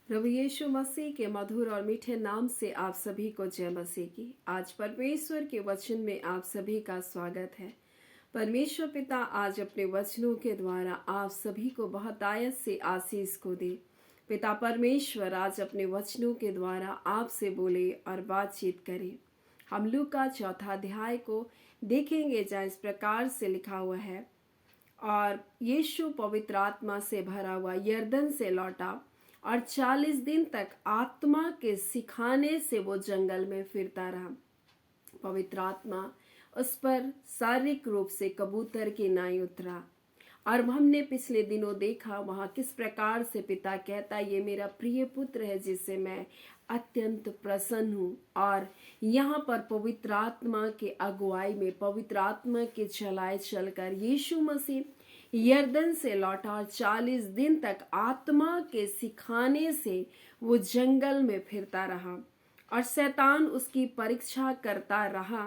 प्रभु यीशु मसीह के मधुर और मीठे नाम से आप सभी को जय मसीह की। आज परमेश्वर के वचन में आप सभी का स्वागत है। परमेश्वर पिता आज अपने वचनों के द्वारा आप सभी को बहुत आयत से आशीष को दे। पिता परमेश्वर आज अपने वचनों के द्वारा आपसे बोले और बातचीत करे। हम लूका चौथा अध्याय को देखेंगे जहाँ इस प्रकार से लिखा हुआ है, और यीशु पवित्र आत्मा से भरा हुआ यरदन से लौटा और 40 दिन तक आत्मा के सिखाने से वो जंगल में फिरता रहा। पवित्र आत्मा उस पर शारीरिक रूप से कबूतर की नाई उतरा, और हमने पिछले दिनों देखा वहाँ किस प्रकार से पिता कहता, ये मेरा प्रिय पुत्र है जिससे मैं अत्यंत प्रसन्न हूँ। और यहाँ पर पवित्र आत्मा के अगुवाई में, पवित्र आत्मा के चलाए चलकर यीशु मसीह यरदन से लौटा और 40 दिन तक आत्मा के सिखाने से वो जंगल में फिरता रहा और शैतान उसकी परीक्षा करता रहा।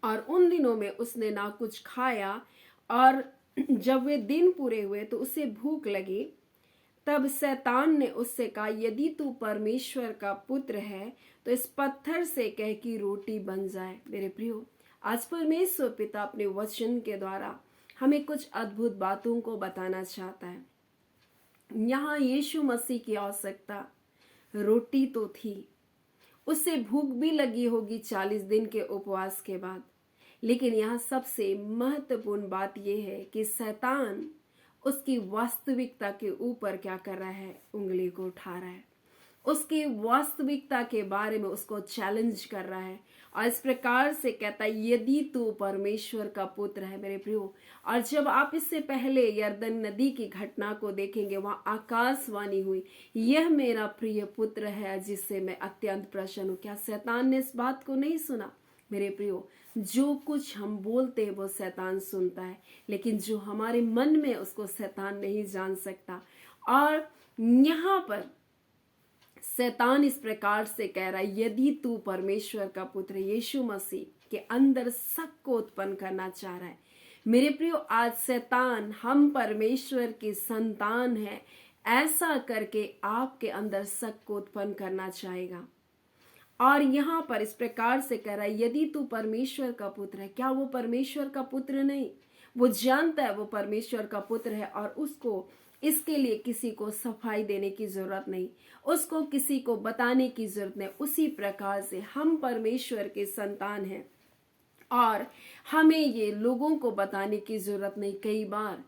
और उन दिनों में उसने ना कुछ खाया, और जब वे दिन पूरे हुए तो उसे भूख लगी। तब शैतान ने उससे कहा, यदि तू परमेश्वर का पुत्र है तो इस पत्थर से कह कि रोटी बन जाए। मेरे प्रियो, आज परमेश्वर पिता अपने वचन के द्वारा हमें कुछ अद्भुत बातों को बताना चाहता है। यहाँ यीशु मसीह की आवश्यकता रोटी तो थी, उससे भूख भी लगी होगी 40 दिन के उपवास के बाद, लेकिन यहाँ सबसे महत्वपूर्ण बात यह है कि शैतान उसकी वास्तविकता के ऊपर क्या कर रहा है, उंगली को उठा रहा है, उसकी वास्तविकता के बारे में उसको चैलेंज कर रहा है और इस प्रकार से कहता है, यदि तू परमेश्वर का पुत्र है। मेरे प्रियो, और जब आप इससे पहले यरदन नदी की घटना को देखेंगे, वहाँ आकाशवाणी हुई, यह मेरा प्रिय पुत्र है जिससे मैं अत्यंत प्रसन्न हूँ। क्या शैतान ने इस बात को नहीं सुना? मेरे प्रियो, जो कुछ हम बोलते हैं वो शैतान सुनता है, लेकिन जो हमारे मन में उसको शैतान नहीं जान सकता। और यहाँ पर शैतान इस प्रकार से कह रहा है, यदि तू परमेश्वर का पुत्र, यीशु मसीह के अंदर शक को उत्पन्न करना चाह रहा है। मेरे प्रियो, आज शैतान हम परमेश्वर की संतान है ऐसा करके आपके अंदर शक को उत्पन्न करना चाहेगा। और यहाँ पर इस प्रकार से कह रहा है, यदि तू परमेश्वर का पुत्र है। क्या वो परमेश्वर का पुत्र नहीं? वो जानता है वो परमेश्वर का पुत्र है, और उसको इसके लिए किसी को सफाई देने की जरूरत नहीं, उसको किसी को बताने की जरूरत नहीं। उसी प्रकार से हम परमेश्वर के संतान हैं और हमें ये लोगों को बताने की जरूरत नहीं। कई बार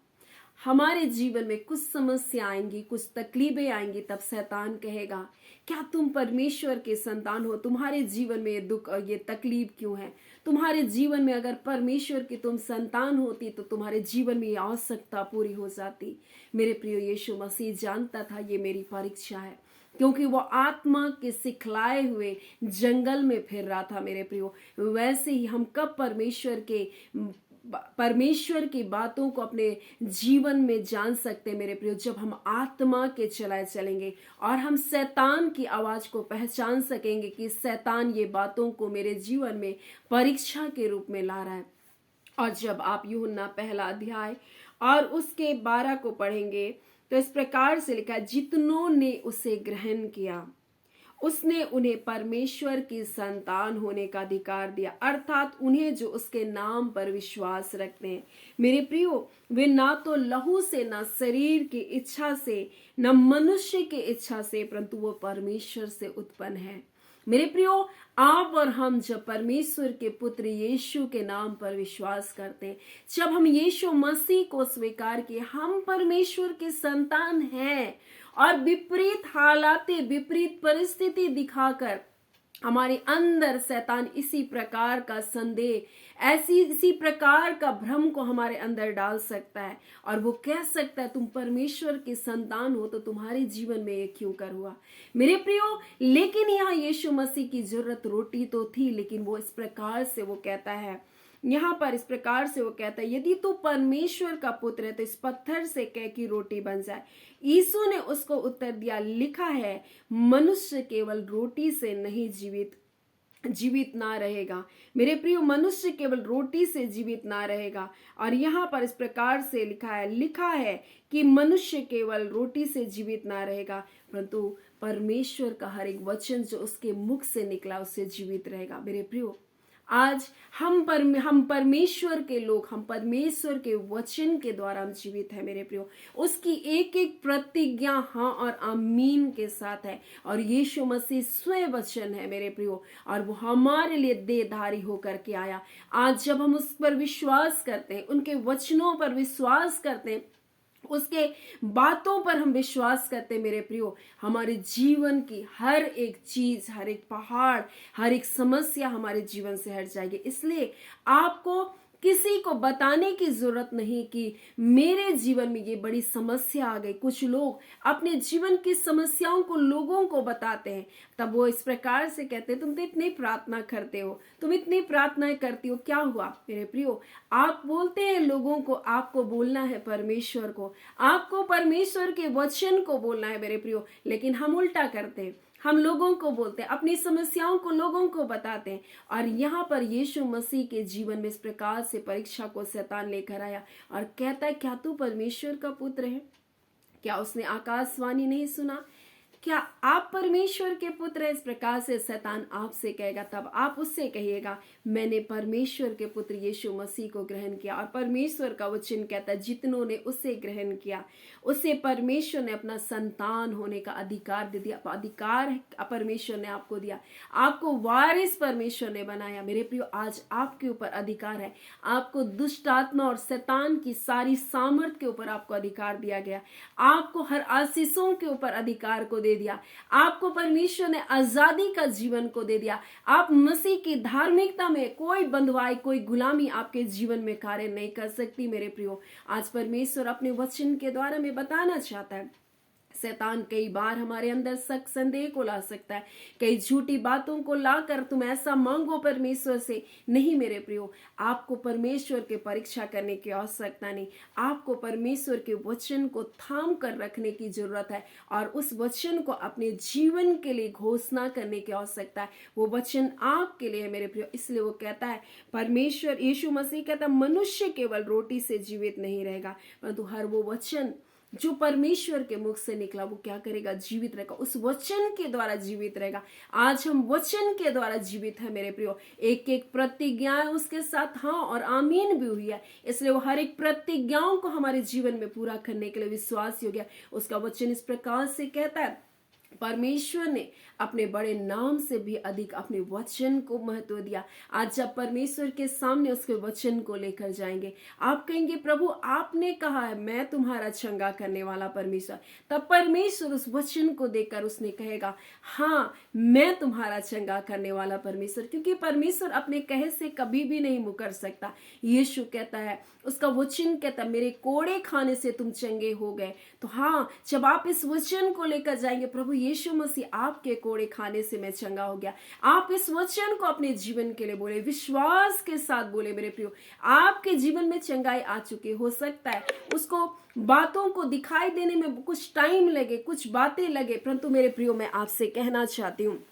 हमारे जीवन में कुछ समस्या आएंगी, कुछ तकलीफें आएंगी, तब शैतान कहेगा, क्या तुम परमेश्वर के संतान हो? तुम्हारे जीवन में ये दुख और ये तकलीफ क्यों है? तुम्हारे जीवन में अगर परमेश्वर की तुम संतान होती तो तुम्हारे जीवन में ये आवश्यकता पूरी हो जाती। मेरे प्रियो, यीशु मसीह जानता था ये मेरी परीक्षा है, क्योंकि वो आत्मा के सिखलाए हुए जंगल में फिर रहा था। मेरे प्रियो, वैसे ही हम कब परमेश्वर की बातों को अपने जीवन में जान सकते हैं मेरे प्रियो? जब हम आत्मा के चलाए चलेंगे और हम शैतान की आवाज को पहचान सकेंगे कि शैतान ये बातों को मेरे जीवन में परीक्षा के रूप में ला रहा है। और जब आप यूहन्ना पहला अध्याय और उसके 12 को पढ़ेंगे तो इस प्रकार से लिखा, जितनों ने उसे ग्रहण किया उसने उन्हें परमेश्वर की संतान होने का अधिकार दिया, अर्थात उन्हें जो उसके नाम पर विश्वास रखते हैं। मेरे प्रियो, वे ना तो लहू से, ना शरीर की इच्छा से, न मनुष्य की इच्छा से, परंतु वो परमेश्वर से उत्पन्न है। मेरे प्रियो, आप और हम जब परमेश्वर के पुत्र यीशु के नाम पर विश्वास करते हैं, जब हम यीशु मसीह को स्वीकार किए, हम परमेश्वर के संतान हैं। और विपरीत हालात, विपरीत परिस्थिति दिखाकर हमारे अंदर शैतान इसी प्रकार का संदेह, इसी प्रकार का भ्रम को हमारे अंदर डाल सकता है, और वो कह सकता है, तुम परमेश्वर के संतान हो तो तुम्हारे जीवन में ये क्यों कर हुआ? मेरे प्रियो, लेकिन यहाँ यीशु मसीह की जरूरत रोटी तो थी, लेकिन वो इस प्रकार से वो कहता है, यहाँ पर इस प्रकार से वो कहता है, यदि तू परमेश्वर का पुत्र है तो इस पत्थर से कह कि रोटी बन जाए। यीशु ने उसको उत्तर दिया, लिखा है, मनुष्य केवल रोटी से नहीं जीवित जीवित ना रहेगा। मेरे प्रियो, मनुष्य केवल रोटी से जीवित ना रहेगा। और यहाँ पर इस प्रकार से लिखा है कि मनुष्य केवल रोटी से जीवित ना रहेगा, परंतु परमेश्वर का हर एक वचन जो उसके मुख से निकला उससे जीवित रहेगा। मेरे प्रियो, आज हम परमेश्वर के लोग, हम परमेश्वर के वचन के द्वारा हम जीवित है। मेरे प्रियो, उसकी एक एक प्रतिज्ञा हाँ और आमीन के साथ है। और यीशु मसीह स्वयं वचन है मेरे प्रियो, और वो हमारे लिए देहधारी होकर के आया। आज जब हम उस पर विश्वास करते हैं, उनके वचनों पर विश्वास करते हैं, उसके बातों पर हम विश्वास करते, मेरे प्रियो, हमारे जीवन की हर एक चीज, हर एक पहाड़, हर एक समस्या हमारे जीवन से हट जाएगी। इसलिए आपको किसी को बताने की जरूरत नहीं कि मेरे जीवन में ये बड़ी समस्या आ गई। कुछ लोग अपने जीवन की समस्याओं को लोगों को बताते हैं, तब वो इस प्रकार से कहते हैं, तुम तो इतनी प्रार्थना करते हो, तुम इतनी प्रार्थनाएं करती हो, क्या हुआ? मेरे प्रियो, आप बोलते हैं लोगों को, आपको बोलना है परमेश्वर को, आपको परमेश्वर के वचन को बोलना है मेरे प्रियो। लेकिन हम उल्टा करते हैं, हम लोगों को बोलते हैं, अपनी समस्याओं को लोगों को बताते हैं। और यहाँ पर यीशु मसीह के जीवन में इस प्रकार से परीक्षा को शैतान लेकर आया और कहता है, क्या तू परमेश्वर का पुत्र है? क्या उसने आकाशवाणी नहीं सुना? क्या आप परमेश्वर के पुत्र हैं? इस प्रकार से शैतान आपसे कहेगा, तब आप उससे कहिएगा, मैंने परमेश्वर के पुत्र यीशु मसीह को ग्रहण किया। और परमेश्वर का वचन कहता है, जितनों ने उसे ग्रहण किया उसे परमेश्वर ने अपना संतान होने का अधिकार दे दिया। अधिकार परमेश्वर ने आपको दिया, आपको वारिस परमेश्वर ने बनाया। मेरे प्रियो, आज आपके ऊपर अधिकार है। आपको दुष्ट आत्मा और शैतान की सारी सामर्थ के ऊपर आपको अधिकार दिया गया। आपको हर आशीषों के ऊपर अधिकार को दे दिया। आपको परमेश्वर ने आजादी का जीवन को दे दिया। आप मसीह की धार्मिकता में कोई बंधुआई, कोई गुलामी आपके जीवन में कार्य नहीं कर सकती। मेरे प्रियो, आज परमेश्वर अपने वचन के द्वारा में बताना चाहता है, शैतान कई बार हमारे अंदर शक संदेह को ला सकता है, कई झूठी बातों को लाकर तुम ऐसा मांगो परमेश्वर से। नहीं मेरे प्रियो, आपको परमेश्वर के परीक्षा करने की आवश्यकता नहीं, आपको परमेश्वर के वचन को थाम कर रखने की जरूरत है और उस वचन को अपने जीवन के लिए घोषणा करने की आवश्यकता है। वो वचन आपके लिए है मेरे प्रियो। इसलिए वो कहता है, परमेश्वर यीशु मसीह कहता है, मनुष्य केवल रोटी से जीवित नहीं रहेगा, परंतु हर वो वचन जो परमेश्वर के मुख से निकला वो क्या करेगा? जीवित रहेगा, उस वचन के द्वारा जीवित रहेगा। आज हम वचन के द्वारा जीवित है मेरे प्रियो। एक एक प्रतिज्ञा उसके साथ हाँ और आमीन भी हुई है, इसलिए वो हर एक प्रतिज्ञाओं को हमारे जीवन में पूरा करने के लिए विश्वास हो गया। उसका वचन इस प्रकार से कहता है, परमेश्वर ने अपने बड़े नाम से भी अधिक अपने वचन को महत्व दिया। आज जब परमेश्वर के सामने उसके वचन को लेकर जाएंगे, आप कहेंगे, प्रभु आपने कहा है मैं तुम्हारा चंगा करने वाला परमेश्वर, तब परमेश्वर उस वचन को देखकर उसने कहेगा, हाँ मैं तुम्हारा चंगा करने वाला परमेश्वर, क्योंकि परमेश्वर अपने कहे से कभी भी नहीं मुकर सकता। यीशु कहता है, उसका वचन कहता है, मेरे कोड़े खाने से तुम चंगे हो गए। तो हाँ, जब आप इस वचन को लेकर जाएंगे, प्रभु यीशु मसीह आपके कोड़े खाने से मैं चंगा हो गया, आप इस वचन को अपने जीवन के लिए बोले, विश्वास के साथ बोले मेरे प्रियो, आपके जीवन में चंगाई आ चुकी। हो सकता है उसको बातों को दिखाई देने में कुछ टाइम लगे, कुछ बातें लगे, परंतु मेरे प्रियो मैं आपसे कहना चाहती हूँ,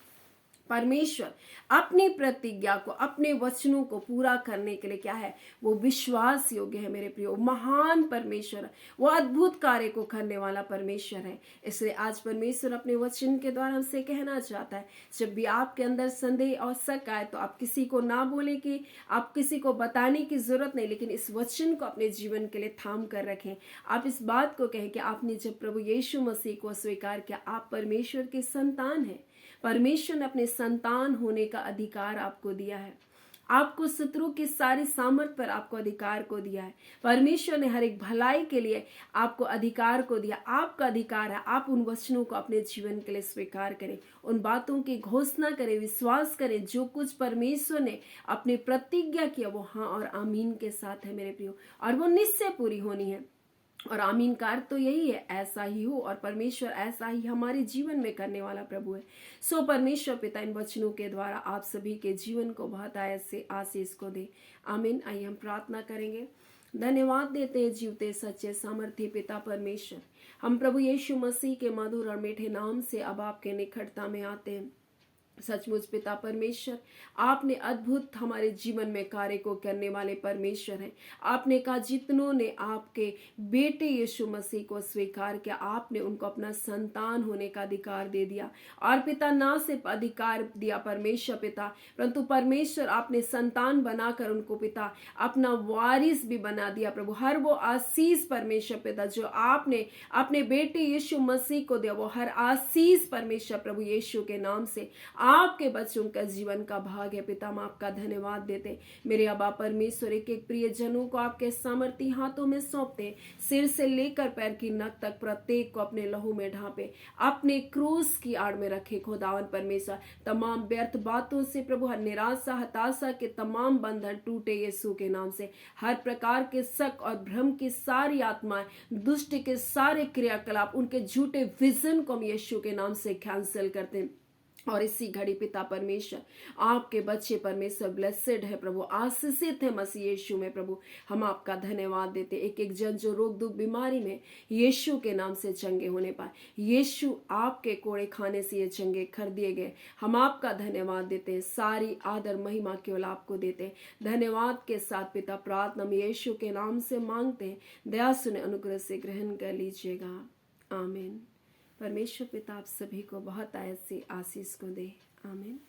परमेश्वर अपनी प्रतिज्ञा को, अपने वचनों को पूरा करने के लिए क्या है? वो विश्वास योग्य है मेरे प्रियो। महान परमेश्वर, वो अद्भुत कार्य को करने वाला परमेश्वर है। इसलिए आज परमेश्वर अपने वचन के द्वारा हमसे कहना चाहता है, जब भी आपके अंदर संदेह और शक आए तो आप किसी को ना बोले, कि आप किसी को बताने की जरूरत नहीं, लेकिन इस वचन को अपने जीवन के लिए थाम कर रखें। आप इस बात को कहें कि आपने जब प्रभु यीशु मसीह को स्वीकार किया, आप परमेश्वर के संतान हैं। परमेश्वर ने अपने संतान होने का अधिकार आपको दिया है। आपको शत्रु की सारी सामर्थ पर आपको अधिकार को दिया है। परमेश्वर ने हर एक भलाई के लिए आपको अधिकार को दिया। आपका अधिकार है, आप उन वचनों को अपने जीवन के लिए स्वीकार करें, उन बातों की घोषणा करें, विश्वास करें। जो कुछ परमेश्वर ने अपनी प्रतिज्ञा किया वो हाँ और आमीन के साथ है मेरे प्रियो, और वो निश्चय पूरी होनी है। और आमीन का अर्थ तो यही है, ऐसा ही हो, और परमेश्वर ऐसा ही हमारे जीवन में करने वाला प्रभु है। सो परमेश्वर पिता इन वचनों के द्वारा आप सभी के जीवन को बहुत से आशीष को दे। आमीन। आइए हम प्रार्थना करेंगे। धन्यवाद देते हैं जीवते सच्चे सामर्थ्य पिता परमेश्वर, हम प्रभु यीशु मसीह के मधुर और मीठे नाम से अब आपके निकटता में आते हैं। सचमुच पिता परमेश्वर, आपने अद्भुत हमारे जीवन में कार्य को करने वाले परमेश्वर हैं। आपने कहा जितनों ने आपके बेटे यीशु मसीह को स्वीकार किया, आपने उनको अपना संतान होने का अधिकार दे दिया। और पिता, ना सिर्फ अधिकार दिया परमेश्वर पिता, परंतु परमेश्वर आपने संतान बनाकर उनको पिता अपना वारिस भी बना दिया प्रभु। हर वो आशीष परमेश्वर पिता जो आपने अपने बेटे यीशु मसीह को दिया, वो हर आशीष परमेश्वर प्रभु यीशु के नाम से आपके बच्चों का जीवन का भाग है पिता। हम आपका धन्यवाद देते। मेरे अबा परमेश्वर, एक एक प्रिय जनों को आपके सामर्थी हाथों में सौंपते, सिर से लेकर पैर की नख तक प्रत्येक को अपने लहू में ढांपे, अपने क्रूस की आड़ में रखे खुदावन परमेश्वर। तमाम व्यर्थ बातों से प्रभु, हर निराशा हताशा के तमाम बंधन टूटे यीशु के नाम से। हर प्रकार के शक और भ्रम की सारी आत्माएं, दुष्ट के सारे क्रियाकलाप, उनके झूठे विजन को हम यीशु के नाम से कैंसिल करते हैं। और इसी घड़ी पिता परमेश्वर, आपके बच्चे परमेश्वर ब्लेसेड है प्रभु, आशीषित है मसीह यीशु में प्रभु। हम आपका धन्यवाद देते। एक एक जन जो रोग दुख बीमारी में यीशु के नाम से चंगे होने पाए, यीशु आपके कोड़े खाने से ये चंगे कर दिए गए। हम आपका धन्यवाद देते हैं। सारी आदर महिमा केवल आपको देते हैं। धन्यवाद के साथ पिता प्रार्थना हम यीशु के नाम से मांगते हैं। दया सुने अनुग्रह से ग्रहण कर लीजिएगा। आमीन। परमेश्वर पिता आप सभी को बहुत ऐसी आशीष को दे। आमीन।